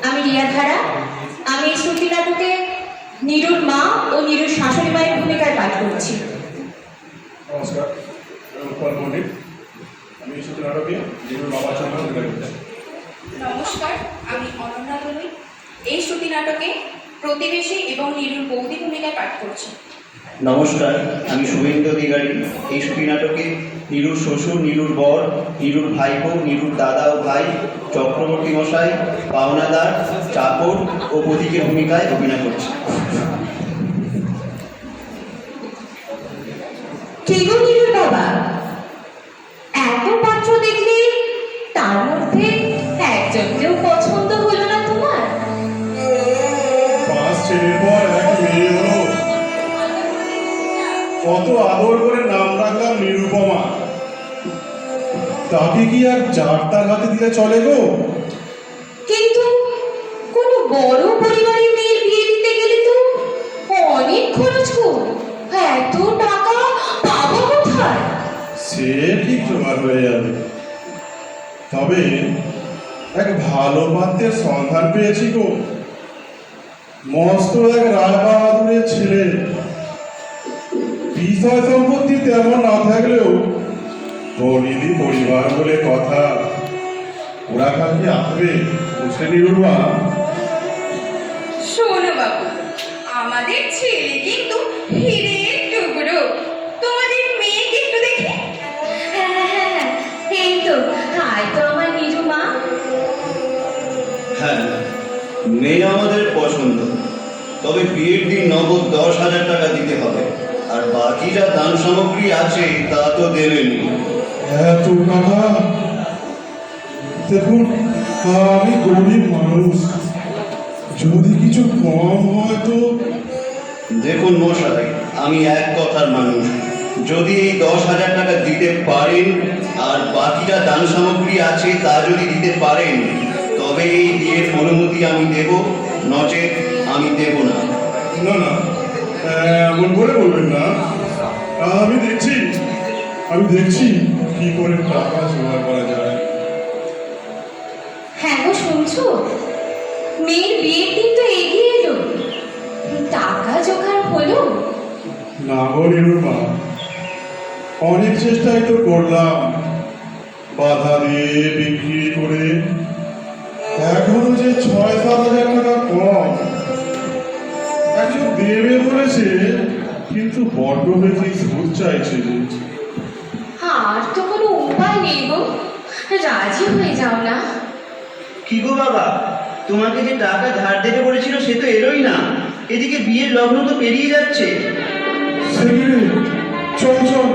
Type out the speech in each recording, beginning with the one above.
আমি রিয়া ধারা। আমি এই শ্রুতি নাটকে নীরুর মা ও নীরুর শাশুড়ি মায়ের ভূমিকায় পাঠ করছি। নমস্কার, আমি উৎপল পণ্ডিত। আমি এই শ্রুতি নাটকে নীরুর বাবার জন্য ভূমিকা করছি। নমস্কার, আমি অনন্যা দলুই। এই শ্রুতি নাটকে প্রতিবেশী এবং নীরুর বৌদি ভূমিকায় পাঠ করছি। নমস্কার, আমি শুভেন্দু অধিকারী। এই শ্রুতি নাটকে নীরুর শ্বশুর, নীরুর বর, নীরুর ভাইপো, নীরুর দাদা ও ভাই, চক্রবর্তী মশাই, পাওনাদার, চাকর ও প্রতীকের ভূমিকায় অভিনয় করছি। কে গো নীরুর বাবা, এত পাত্র দেখলে তার মধ্যে একজনকেও পছন্দ হলো না তোমার? 5 ছেলের পর এক মেয়ে হলো, কত আদর করে নাম রাখলাম নিরুপমা। তাকে কি আর যার তার হাতে দিলে চলে গো? কিন্তু কোনো বড় পরিবারের মেয়ের বিয়ে দিতে গেলে তো অনেক খরচ গো। এত টাকা পাবো কোথায়? সে ঠিক জোগাড় হয়ে যাবে, তবে এক ভালো পাত্রের সন্ধান পেয়েছি গো। মস্ত এক রায়বাহাদুরের ছেলে। বিষয় সম্পত্তি তেমন না থাকলেও বনিদি পরিবার বলে কথা। ওরা কালকে আসবে, বুঝলে নিরুমা? শোনো বাবু, আমাদের ছেলে কিন্তু হিরের টুকরো। তোমাদের মেয়েকে একটু দেখি। হ্যাঁ, এই তো আয় তো আমার নীরু মা। হ্যাঁ, মেয়ে আমাদের পছন্দ, তবে বিয়ের দিন নগদ 10,000 টাকা দিতে হবে, আর বাকি যা দান সামগ্রী আছে তা তো দেবেনি। এত টাকা? দেখুন, আমি গরিব মানুষ, যদি কিছু কম হয় তো। দেখুন মশাই, আমি এক কথার মানুষ। যদি এই 10,000 টাকা দিতে পারেন আর বাকিটা দান সামগ্রী আছে তা যদি দিতে পারেন, তবে এই বিয়ের অনুমতি আমি দেব, নচেত আমি দেব না। না না, এমন করে বলবেন না। আমি দেখছি কি করে টাকা জোগাড় করা যায়। হ্যাঁ গো, শুনছো? মেয়ের বিয়ের দিন তো এগিয়ে এলো, টাকা জোগাড় হলো? না গো নিরুমা, অনেক চেষ্টাই তো করলাম, বাধা দিয়ে বিক্রি করে। এখনো যে 6-7 হাজার টাকা কম। একজন দেবে বলেছে, কিন্তু বড্ড বেশি সুদ চাইছে যে। আর তো কোনো উপায় নেই গো, রাজি হয়ে যাও না। কি গো বাবা, তোমাকে যে টাকা ধার দেবে বলেছিল সে তো এলোই না। এদিকে বিয়ের লগ্ন তো পেরিয়ে যাচ্ছে। সেদিনে চল চল,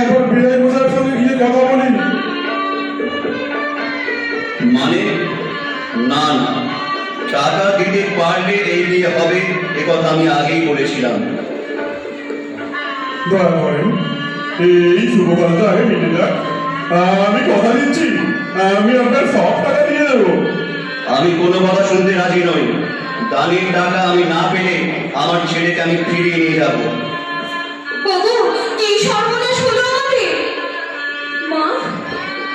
একবার বিরাই মশাইয়ের সঙ্গে গিয়ে কথা বলি। মানে? না না, টাকা দিতে পারলে এই বিয়ে হবে, এ কথা আমি আগেই বলেছিলাম। দয়া করেন, এই শুভ কাজটা আগে মিটে যাক। আমি কথা দিচ্ছি, আমি আপনার সব টাকা দিয়ে দেবো। আমি কোনো কথা শুনতে রাজি নই। দানের টাকা আমি না পেলে আমার ছেলেকে আমি ফিরিয়ে নিয়ে যাব। ওগো, কি সর্বনাশ হলো আমাদের! মা,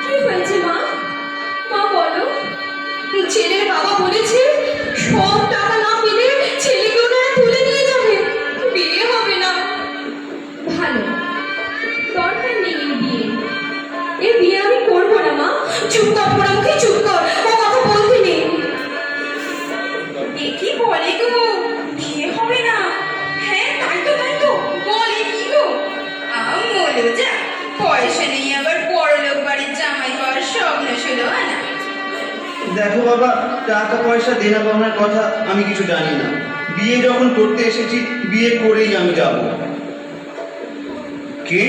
কি হয়েছে মা? মা বলো। ছেলের বাবা বলেছে সব টাকা না পেলে ছেলেকে ওনারা তুলে নিয়ে যাবে, বিয়ে হবে না। ভালো, দরকার নেই এই বিয়ে আমি করবো না মা। চুপ কর, পোড়ামুখী চুপ কর, ও কথা বলবি নেই। দেখি বলে গো, বিয়ে হবে না? হ্যাঁ, তাই তো বলে কি গো? আমলো যা, পয়সা নেই আবার বড়লোক বাড়ির জামাই হওয়ার স্বপ্ন ছিল না। দেখো বাবা, টাকা পয়সা দেনা পাওনার কথা আমি কিছু জানি না। বিয়ে যখন করতে এসেছি, বিয়ে করেই আমি যাব। কি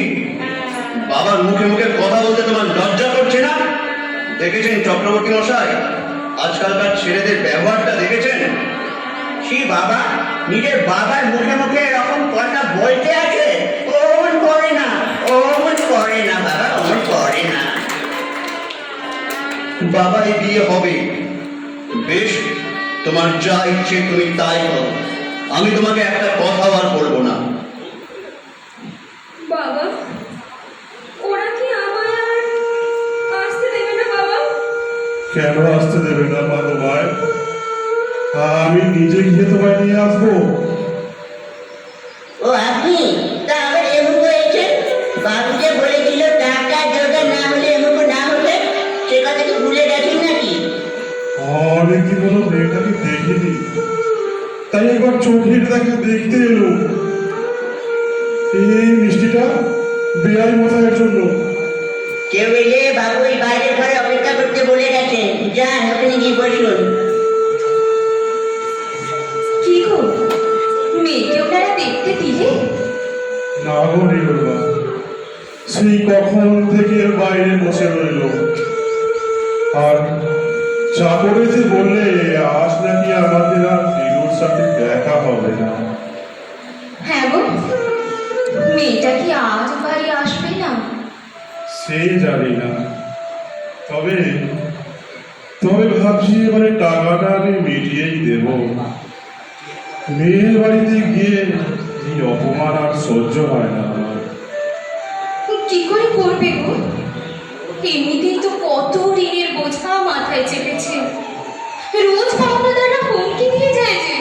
বাবার মুখে মুখে কথা বলতে তোমার লজ্জা করছে না? দেখেছেন চক্রবর্তী মশাই, আজকালকার ছেলেদের ব্যবহারটা দেখেছেন? কি বাবা, নিজের বাবার মুখে মুখে এরকম কথা বলতে আছে? অমন করে না, অমন করে না বাবা, অমন করে না। বাবা, এই বিয়ে হবে। বেশ, তোমার যা ইচ্ছে তুমি তাই করো। আমি তোমাকে একটা কথাও আর বলবো না। বাবা, ওরা কি আমায় আর আসতে দেবে না বাবা? কেন আসতে দেবে না মাধব ভাই? আমি নিজে গিয়ে তোমায় নিয়ে আসবো। ও আপনি তা আবার এমুক হয়েছে? বাবু যে বলেছিল টাকা জোগাড় না হলে এমুক না হবে, সে কথা কি ভুলে গেছেন নাকি? অনেকদিন হলো মেয়েটাকে দেখিনি, তাই একবার চোখের দেখা দেখতে এলো। এই মিষ্টিটা বেআই মশাইয়ের জন্য। কেউ এলে বাবু ওই বাইরের ঘরে অপেক্ষা করতে বলে গেছেন, যান ওখানে গিয়ে বসুন। কি গো, মেয়েকে ওনারা দেখতে দিলে? না গো নিরুবা, সেই কখন থেকে বাইরে বসে রইল। আর চাকর এসে বললে আজ নাকি আমাদের আর নিরুর সাথে দেখা হবে না। হ্যাঁ গো, মেয়েটা কি আজ বাড়ি আসবে না? সে জানি না, তবে তবে ভাবছি এবারে টাকাটা আমি মিটিয়েই দেব। মেয়ের বাড়িতে গিয়ে এই অপমান আর সহ্য হয় না আমার। কি করে করবে গো? এমনিতেই তো কত ঋণের বোঝা মাথায় চেপেছে। রোজ পাওনাদাররা হুমকি দিয়ে যায় যে।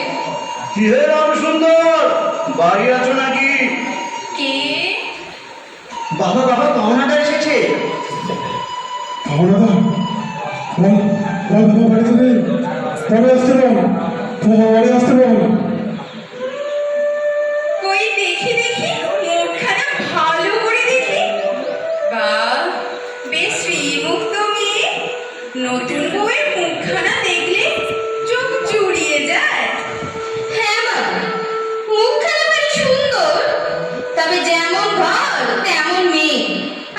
কি হে রাম সুন্দর, বাড়ি আছো নাকি? কে? বাবা বাবা পাওনাদার এসেছে। ভাবনা দা, বল বল বাবা বাড়িতে নেই, পরে আসতে বল, পরে আসতে বল। কই দেখি দেখি, মুখখানা ভালো করে দেখি। বাহ, বেশ শ্রীমুক্ত মেয়ে। নতুন বউয়ের মুখখানা দেখলে চোখ জুড়িয়ে যায়। হ্যাঁ বাবা, মুখখানা ভারী সুন্দর, তবে যেমন ঘর তেমন মেয়ে।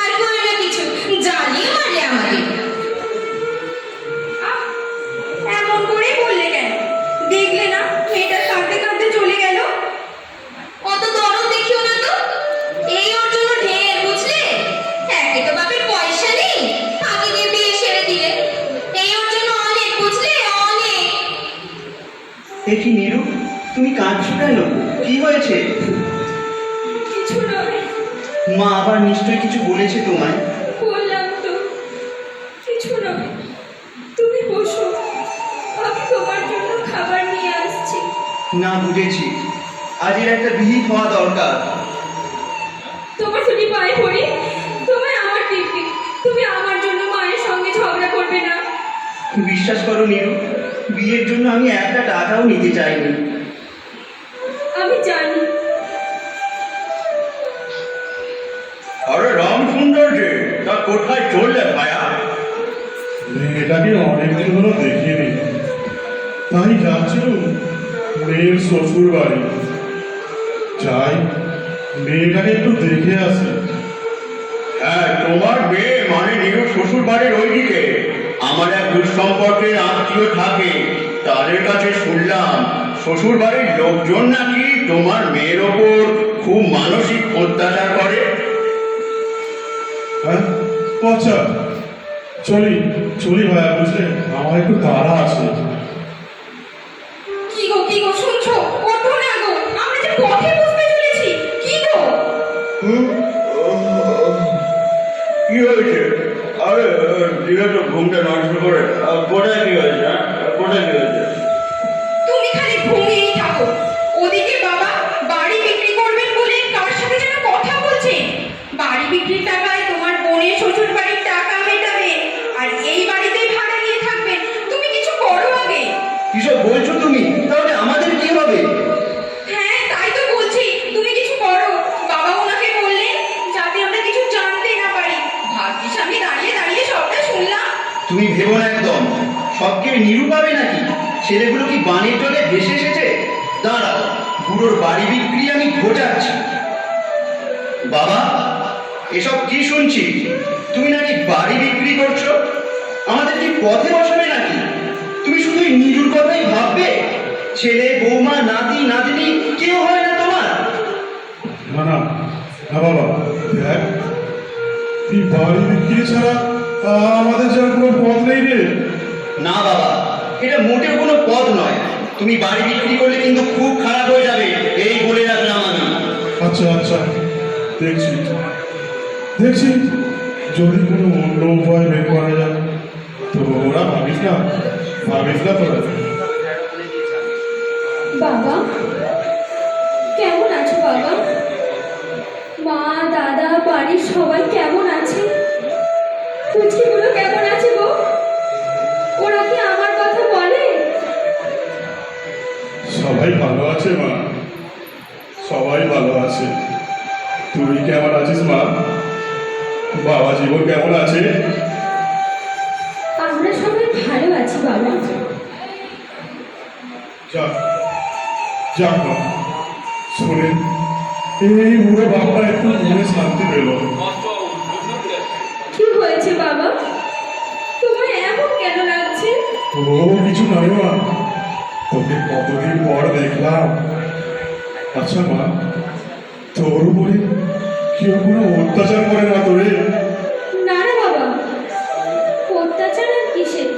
আর করে না কিছু, জ্বালিয়ে মারলে আমাদের। আহ, এমন করে বললে কেন? দেখলে না মেয়েটা কাঁদতে কাঁদতে চলে গেল। অত দরদ দেখিও না তো, এই ওর জন্য ঢের, বুঝলে? একে তো বাপের পয়সা নেই, ফাঁকি দিয়ে বিয়ে সেরে দিলে। এই ওর জন্য অনেক, বুঝলে, অনেক। দেখি নিরু, তুমি কাঁদছো কেন? কি হয়েছে? কিছু নয়, মা আবার নিশ্চয়ই কিছু বলেছে তোমায়। বললাম তো, কিছু নয়। তুমি বসো, আমি তোমার জন্য খাবার নিয়ে আসছি। না, বুঝেছি, আজ এর একটা বিহিত হওয়া দরকার। তোমার যদি পায়ে পড়ি, তোমায় আমার দিব্যি, তুমি আমার জন্য মায়ের সঙ্গে ঝগড়া করবে না। বিশ্বাস করো নিরু, বিয়ের জন্য আমি একটা টাকাও নিতে চাইনি। আমি জানি। আরে রাম সুন্দর যে, তা কোথায় চললে ভায়া? মেয়েটাকে অনেকদিন হলো দেখিনি, তাই যাচ্ছিল মেয়ের শ্বশুর বাড়ি। যাই, মেয়েটাকে একটু দেখে আসি। হ্যাঁ, তোমার মেয়ে মানে নিরু শ্বশুর বাড়ির ওইদিকে আমার এক দুঃসম্পর্কের আত্মীয় থাকে। তাদের কাছে শুনলাম শ্বশুর বাড়ির লোকজন নাকি তোমার মেয়ের ওপর খুব মানসিক অত্যাচার করে। হ্যাঁ, ও আচ্ছা, চলি চলি ভাইয়া, বুঝলে আমার একটু তাড়া আছে। কি গো শুনছো? ওঠো না গো, আমরা যে পথে বুঝতে চলেছি। কি গো? কি হয়েছে? আরে দিলে তো ঘুমটা নষ্ট করে। কোথায় কি হয়েছে? কোথায় কি হয়েছে? তুমি খালি ঘুমিয়েই থাকো। ওদিকে বাবা বাড়ি বিক্রি করবেন বলে কার সাথে যেন কথা বলছেন। বাড়ি বিক্রির টাকায় তোমার বোনের শ্বশুর বাড়ির টাকা মেটাবে, আর এই বাড়িতেই ভাড়া নিয়ে থাকবেন। তুমি কিছু করো আগে। কিসব বলছো তুমি? তাহলে আমাদের কি হবে? হ্যাঁ, তাই তো বলছি, তুমি কিছু করো। বাবা ওনাকে বললেন যাতে আমরা কিছু জানতে না পারি। ভাগ্যিস আমি দাঁড়িয়ে দাঁড়িয়ে সবটা শুনলাম। তুমি ভেবো না একদম, সবকে নিরু পাবে নাকি? ছেলেগুলো কি বানের জলে ভেসে এসেছে? দাঁড়াও, বুড়োর বাড়ি বিক্রি আমি ঘটাচ্ছি। বাবা, এসব কি শুনছি? তুমি নাকি বাড়ি বিক্রি করছো? আমাদের কি পথে বসাবে নাকি? তুমি শুধু এই নিরুর কথাই ভাববে? ছেলে, বৌমা, নাতি, নাতনি কেউ হয় না তোমার? না না না বাবা, দেখ, তুই বাড়ি বিক্রি ছাড়া আমাদের যার কোনো পথ নেই রে। না বাবা, এটা মোটেও কোনো পথ নয়। তুমি বাড়ি বিক্রি করলে কিন্তু খুব খারাপ হয়ে যাবে, এই বলে রাখলাম আমি। আচ্ছা আচ্ছা, দেখছি দেখছি, যদি কোনো অন্য উপায় বের করা যায়। তো ওরা ভাবিস না তোরা। বাবা? মা, দাদা, বাড়ির সবাই কেমন আছে? পুচকিগুলো কেমন আছে গো? ওরা কি আমার কথা বলে? সবাই ভালো আছে মা, সবাই ভালো আছে। তুই কেমন আছিস মা? বাবা জীবন কেমন আছে? আমরা সবাই ভালো আছি বাবা। যাক যাক মা, শুনে এই বুড়ো বাবা একটু মনে শান্তি পেল। কি হয়েছে বাবা? তোমার এমন কেন লাগছে? ও কিছু নয় মা, তোকে কতদিন পর দেখলাম। আচ্ছা মা, তোর উপরে কেউ কোনো অত্যাচার করে না তোরে? না না বাবা, অত্যাচার আর কিসের?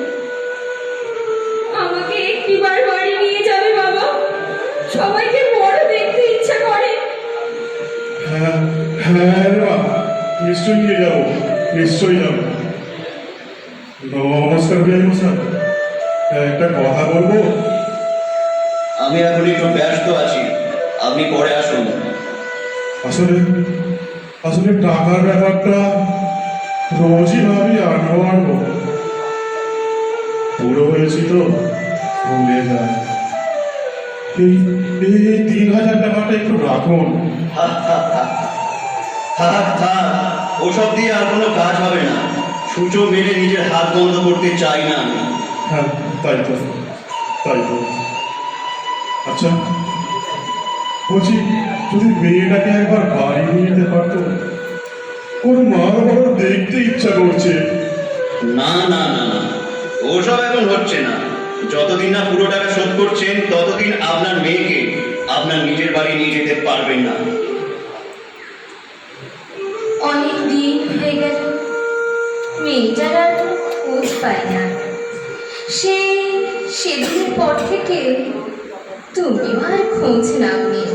আমাকে একটিবার বাড়ি নিয়ে যাবে বাবা? সবাইকে বড় দেখতে ইচ্ছা করে। হ্যাঁ হ্যাঁ রে মা, নিশ্চয়ই নিয়ে যাবো, নিশ্চয়ই যাবো। নমস্কার বিআই মশাই, একটা কথা বলবো? আমি এখন একটু ব্যস্ত আছি, আপনি পরে আসুন। আসলে আসলে টাকার ব্যাপারটা রোজই ভাবি আনবো। পুরো হয়েছি তো ভুলে যায়। এই এই 3,000 টাকাটা একটু রাখুন। ওসব দিয়ে আর কোনো কাজ হবে না। সূচো মেরে নিজের হাত বন্ধ করতে চাই না আমি। হ্যাঁ তাই তো, তাই তো। আচ্ছা বলছি, যদি মেয়েটাকে একবার বাড়ি নিয়ে যেতে পারতো, ওর মা বাবা দেখতে ইচ্ছা করছে। না না না না, ওসব এখন হচ্ছে না। যতদিন না পুরো টাকা শোধ করছেন ততদিন আপনার মেয়েকে আপনার নিজের বাড়ি নিয়ে যেতে পারবেন না। অনেক দিন হয়ে গেল মেয়েটার আর খোঁজ পাই না। সেদিনের পর থেকে তুমিও আর খোঁজ নাওনি।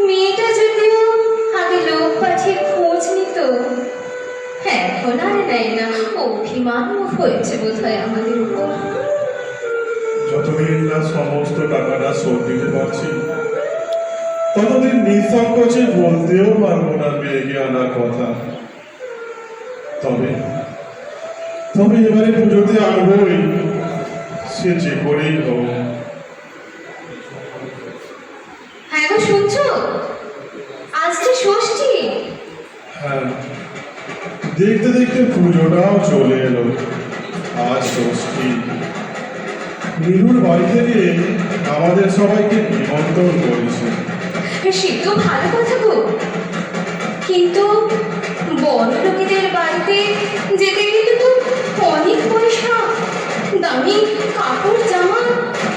মেয়েটা যদিও আগে লোক পাঠিয়ে খোঁজ নিত, এখন আর নেয় না। অভিমানও হয়েছে বোধ হয় আমাদের উপর। যতদিন না সমস্ত টাকাটা শোধ দিতে পারছি, ততদিন নিঃসংকোচে বলতেও পারবো না মেয়েকে আনার কথা। তবে তবে এবারে পুজোতে আনবই, সে যে করেই হোক। হ্যাঁ গো, শুনছো? আজ যে ষষ্ঠী। হ্যাঁ, দেখতে দেখতে পুজোটাও চলে এলো। আজ ষষ্ঠী। নীলুর বাড়ি থেকে আমাদের সবাইকে নিমন্ত্রণ করেছে। সে তো ভালো কথা গো, কিন্তু বড় লোকেদের বাড়িতে যেতে গেলে তো অনেক পয়সা, দামি কাপড় জামা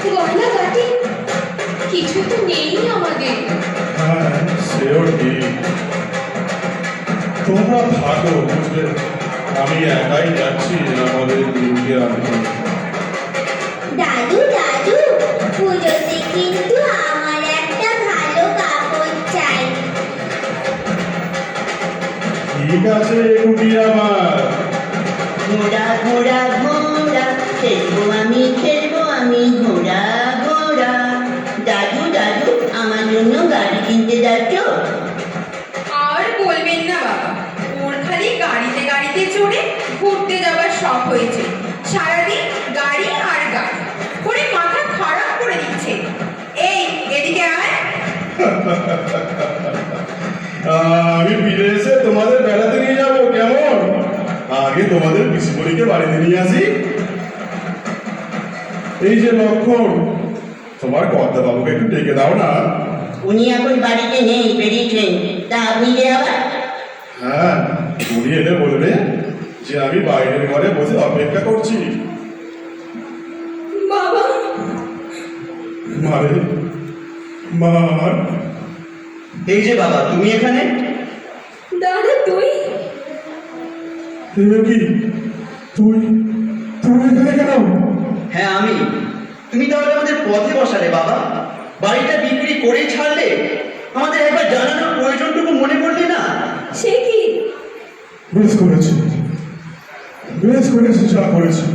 গয়না গাটি কিছু তো নেই আমাদের। হ্যাঁ সেও ঠিক। তোমরা থাকো, বুঝলে, আমি একাই যাচ্ছি আমাদের নীলুকে আনতে। দাদু দাদু, পুজোতে কিন্তু আমার একটা ভালো কাপড় চাই। ঠিক আছে টুকি আমার। ঘোড়া ঘোড়া ঘোড়া, খেলবো আমি ঘোড়া ঘোড়া। দাদু দাদু, আমার জন্য গাড়ি কিনতে যাচ্ছ? আর বলবেন না বাবা, ওর খালি গাড়িতে গাড়িতে চড়ে ঘুরতে যাবার শখ হয়েছে। সারাদিন গাড়ি আর গাড়ি করে মাথা খারাপ করে দিচ্ছে। এই এদিকে আয়। আমি ফিরে এসে তোমাদের বেড়াতে নিয়ে যাবো, কেমন? আগে তোমাদের পিসিমণিকে বাড়িতে নিয়ে আসি। এই যে লক্ষণ, তোমার কর্তা বাবুকে একটু ডেকে দাও না। উনি এখন বাড়িতে নেই, বেরিয়েছেন। তা আপনি যে আবার? হ্যাঁ, উনি এলে বলবে যে আমি বাইরের ঘরে বসে অপেক্ষা করছি। বাবা, মারে মা আমার। এই যে বাবা, তুমি এখানে? দাদা তুই? এবার কি তুই তুই এখানে কেন? হ্যাঁ আমি। তুমি তাহলে আমাদের পথে বসালে বাবা। বাড়িটা বিক্রি করেই ছাড়লে। আমাদের একবার জানানোর প্রয়োজনটুকু মনে করলে না? সে কি? বেশ করেছি, বেশ করেছি, যা করেছি।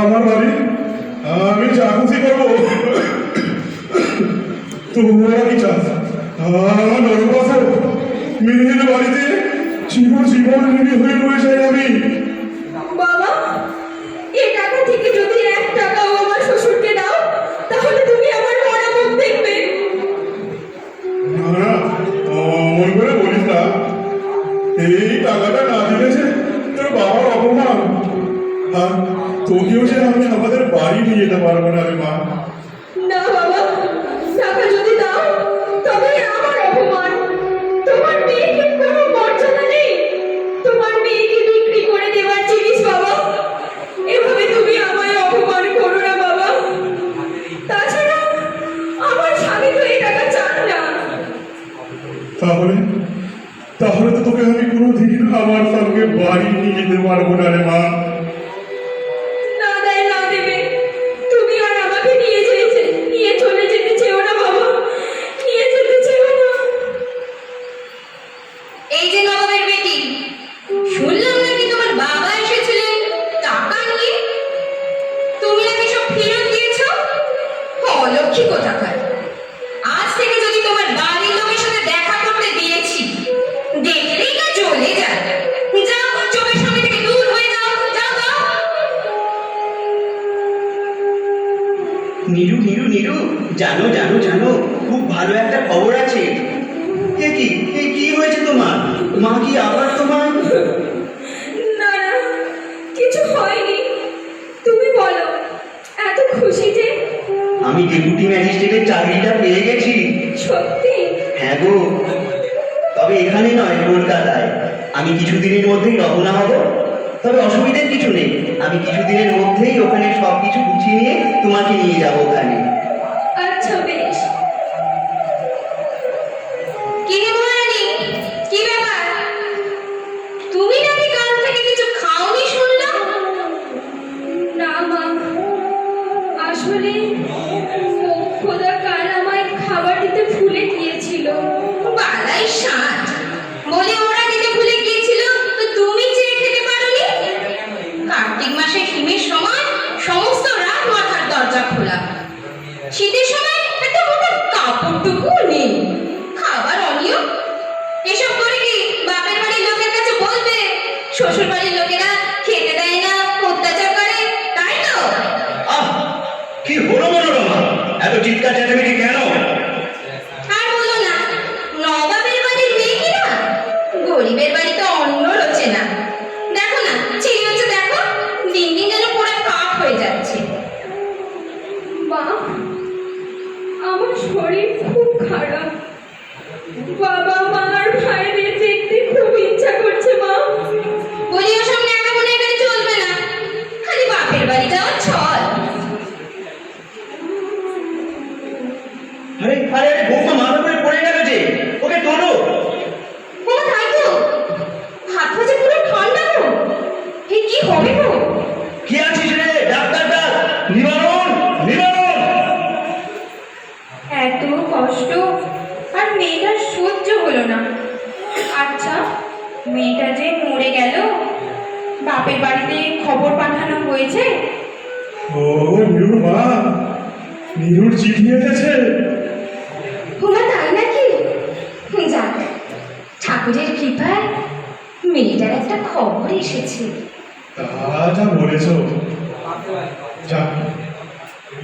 আমার বাড়ি, আমি যা খুশি করবো। তোমরা কি চাস আমার নরকবাসে মেয়ের বাড়িতে জীবন নিবি হয়ে রয়ে যাই আমি। বাবা, এ টাকা থেকে যদি 1 টাকাও আমার শ্বশুরকে দাও তাহলে তুমি আমার মরা মুখ দেখবে। না না, অমন করে বলিস না। এই টাকাটা না দিলে যে তোর বাবার অপমান, আর তোকেও যে আমি আমাদের বাড়ি নিয়ে যেতে পারবো না রে মা। না বাবা, টাকা যদি দাও তবে আমার অপমান। তোমার মেয়েকে কোনো মর্যাদা নেই, তোমার মেয়েকে বিক্রি করে দেওয়ার জিনিস বাবা। এভাবে তুমি আমায় অপমান করো না বাবা। তাছাড়া আমার স্বামী তো এই টাকা চান না। তাহলে তাহলে তো তোকে আমি কোনোদিন আমার সঙ্গে বাড়ি নিয়ে যেতে পারবো না রে মা। না দেয় না দেবে, তুমি আর আমাকে নিয়ে চলে যেতে চেও না বাবা, নিয়ে যেতে চেও না। এই যে নবাবের বেটি, শুনলাম নাকি তোমার বাবা এসেছিলেন টাকা নিয়ে, তুমি নাকি সব ফেরত দিয়েছো। অলক্ষী কোথাকার। আজ থেকে যদি তোমার বাড়ির লোকের সাথে দেখা করতে দিয়েছি, দেখলেই না চলে যায়। যাও, চোখের সামনে থেকে দূর হয়ে যাও, যাও যাও। নীরু নীরু নীরু, জানো জানো জানো, খুব ভালো একটা খবর আছে। এ কি হয়েছে তোমার? মা কি আবার তোমার? না না, কিছু হয়নি। তুমি বলো, এত খুশি যে? আমি ডেপুটি ম্যাজিস্ট্রেটের চাকরিটা পেয়ে গেছি। সত্যি? হ্যাঁ গো, তবে এখানে নয়, কলকাতায়। আমি কিছুদিনের মধ্যেই রওনা হব। তবে অসুবিধার কিছু নেই, আমি কিছুদিনের মধ্যেই ওখানে সবকিছু গুছিয়ে নিয়ে তোমাকে নিয়ে যাবো ওখানে। আচ্ছা বেশ। কি রে মহারানী, কি ব্যাপার? তুমি নাকি কাল থেকে কিছু খাওনি শুনলাম। না মা, আসলে খোদা কাল আমায় খাবার দিতে ভুলে গিয়েছিল। বালাই সাঁত, বলে ওরা দিতে ভুলে গিয়েছিল তো তুমি চেয়ে খেতে পারোনি। কার্তিক মাসে হিমের সময় সমস্ত রাত মাথার দরজা খোলা, শীতের সময় একটা মোটা কাপড়টুকু নেই, খাবার অনিয়ম। এসব করে কি বাপের বাড়ির লোকের কাছে বলবে শ্বশুর বাড়ির লোকেরা খেতে দেয় না, অত্যাচার করে, তাই তো? আহ, কি হলো মনোরমা, এত চিৎকার চেঁচামেচি কেন? আর বলো না, নবাবের বাড়ির মেয়ে কিনা গরিবের বাড়িতে অন্ন রোচে না। দেখো না, ছেলে হচ্ছে, দেখো দিন দিন যেন পুরো কাপ হয়ে যাচ্ছে। মা, আমার শরীর খুব খারাপ। বাবা মা আর ভাইদের দেখতে খুব ইচ্ছা করছে মা। বলি ওসব ন্যাকা মনে এখানে চলবে না, খালি বাপের বাড়ি যাওয়ার ছল। আরে আরে আরে, বৌমা মাথা করে পড়ে গেল যে, ওকে তোলো। ও তাই তো, হাত ভাজে পুরো ঠান্ডা গো। এ কি হবে গো? কি আছিস রে? ডাক্তার ডাক, নিবারণ নিবারণ। এত কষ্ট আর মেয়েটার সহ্য হলো না। আচ্ছা, মেয়েটা যে মরে গেল, বাপের বাড়িতে খবর পাঠানো হয়েছে? ও নিরুর মা, নিরুর চিঠি এসেছে। ওমা তাই নাকি? যাক, ঠাকুরের কৃপায় মেয়েটার একটা খবর এসেছে। তা যা বলেছ, যা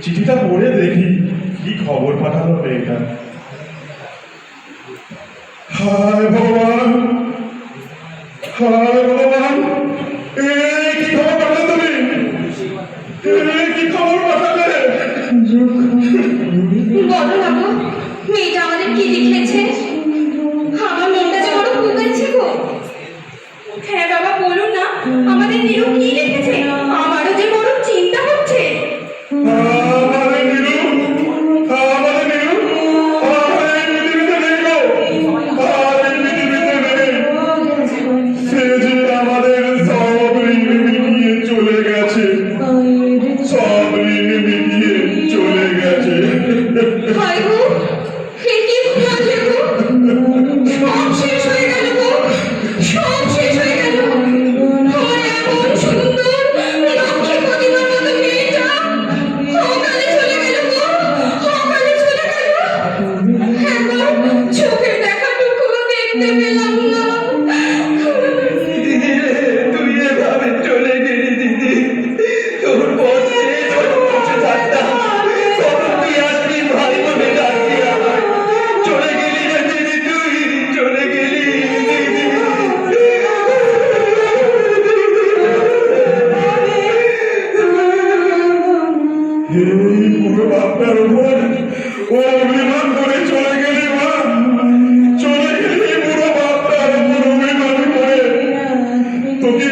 চিঠিটা পড়ে দেখি কি খবর পাঠালো মেয়েটা। হায় ভগবান, হায় ভগবান, কি খবর পাঠালে তুমি? কি খবর পাঠালে? বলো না গো, মেয়েটা আমাদের কি লিখেছে? আমার মনটা যে বড় ভুগেছে গো। হ্যাঁ বাবা, বলুন না, আমাদের নিরু কি লিখেছে? আমারও যে বড় চিন্তা হচ্ছে। আমাদের নিরু, আমাদের নিরু, আর এই পৃথিবীতে নেই গো, আর এই পৃথিবীতে নেই। সে যে আমাদের সব এই বুড়ো বাপটার উপর ও অভিমান করে চলে গেলি মা, চলে গেলি বুড়ো বাপটার উপর অভিমান করে। তোকে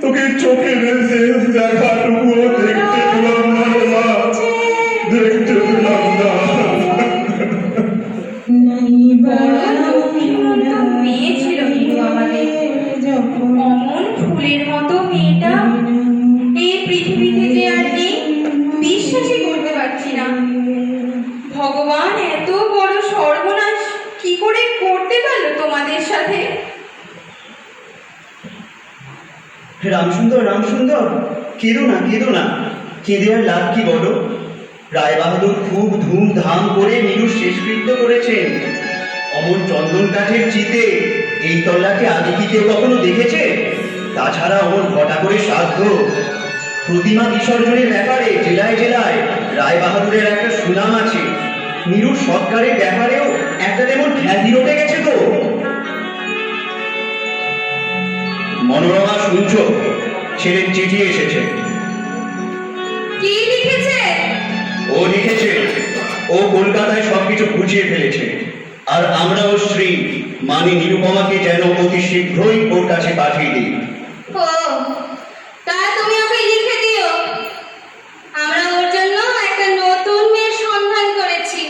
তোকে চোখে শেষ দেখাটুকুও দেখতে পেলাম না রে মা, দেখতে পেলাম না। বড় লক্ষ্মীমন্ত মেয়ে ছিল নিরু আমাদের। অমন ফুলের মতো মেয়েটা এই পৃথিবীতে যে আর নেই, বিশ্বাসই করতে পারছি না। ভগবান এত বড় সর্বনাশ কি করে করতে পারলো তোমাদের সাথে? রামসুন্দর, রামসুন্দর, কেঁদো না, কেঁদো না। কেঁদে আর লাভ কি বলো? রায়বাহাদুর খুব ধুমধাম করে নীরু শেষকৃত্য করেছেন। অমর চন্দন কাঠের চিতে এই তল্লাকে আগে কি কেউ কখনো দেখেছে? তাছাড়া অমর ঘটা করে শ্রাদ্ধ, প্রতিমা বিসর্জনের ব্যাপারে জেলায় জেলায় রায়বাহাদুরের একটা সুনাম আছে। নীরুর সৎকারের ব্যাপারেও একটা তেমন খ্যাতি রটে গেছে তো। মনোরমা শুনছো? ছেলের চিঠি এসেছে। কি লিখেছে? ও লিখেছে ও কলকাতায় সবকিছু বুঝিয়ে ফেলেছে, আর আমরা ওর স্ত্রী মানি নিরুপমাকে যেন অতি শীঘ্রই ওর কাছে পাঠিয়ে দিই। ও, তা তুমি ওকে লিখে দিও। আমরা ওর জন্য একটা নতুন মেয়ের সন্ধান করেছি,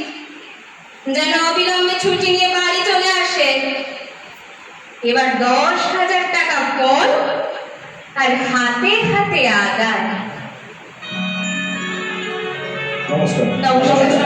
যেন অবিলম্বে ছুটি নিয়ে বাড়ি চলে আসে। এবার 10,000 টাকা পণ আর হাতে হাতে আগায়। নমস্কার। নমস্কার।